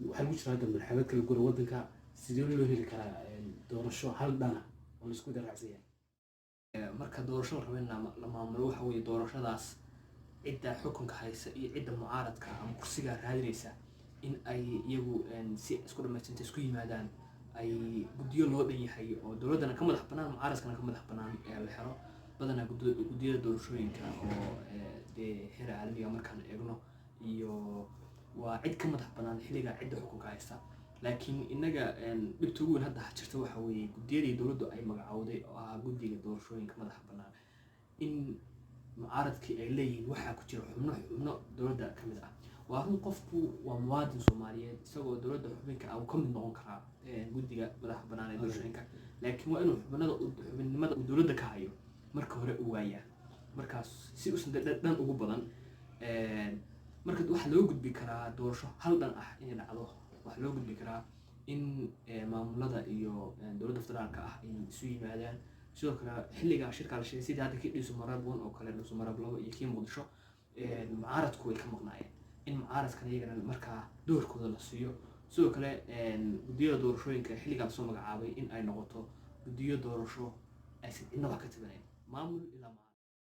waxaa lagu jira hadda marxalad kala gura waddanka sidee loo heli karaa doorasho hal dhana oo la isku daraacsan yahay marka doorasho la rabo in la maamulo waxa weeye doorashadaas cidda xukunka haysa iyo cidda mucaaradka ama kursiga raadinaysa in ay iyagu si isku dhamaystirta isku yimaadaan ay guddiyo loo dhan yahay oo dowladdana ka madax bannaan mucaaradkana ka madax bannaan la xiro badanaa guddiyada doorashooyinka oo dee heer caalamiga markaan eegno iyo waa cid ka madax bannaan xilligaa cidda xukunka haysta laakiin innaga dhibta ugu weyn hadda jirta waxa weeye guddiyadii dowladdu ay magacowday oo ahaa guddiga doorashooyinka madaxa bannaan in mucaaradkii ay leeyihiin waxaa ku jira xubno dowladda ka mid ah waa run qofku waa muwaadin Soomaaliyeed isagoo dowladda xubinka uu ka mid noqon karaa guddiga madaxa bannaan ee doorashooyinka laakiin waa inuu xubinnimada uu dowladda ka hayo marka hore uu waayaa markaas si uusan dhan ugu badan marka waxaa loo gudbi karaa doorasho hal dhan ah inay dhacdo waxaa loo gudbi karaa in maamulada iyo dowladda federaalka ah ay isu yimaadaan sidoo kale xilligaa shirka la sheegay sidii hadda kii Dhuuso-Marab 1 oo kale Dhuuso-Marab 2 iyo kii Muqdisho mucaaradku way ka maqnaayeen in mucaaradkan iyagana markaa doorkooda la siiyo sidoo kale guddiyada doorashooyinka xilligaa lasoo magacaabay in ay noqoto guddiyo doorasho aysan cidna wax ka tabanayn maamul ilaa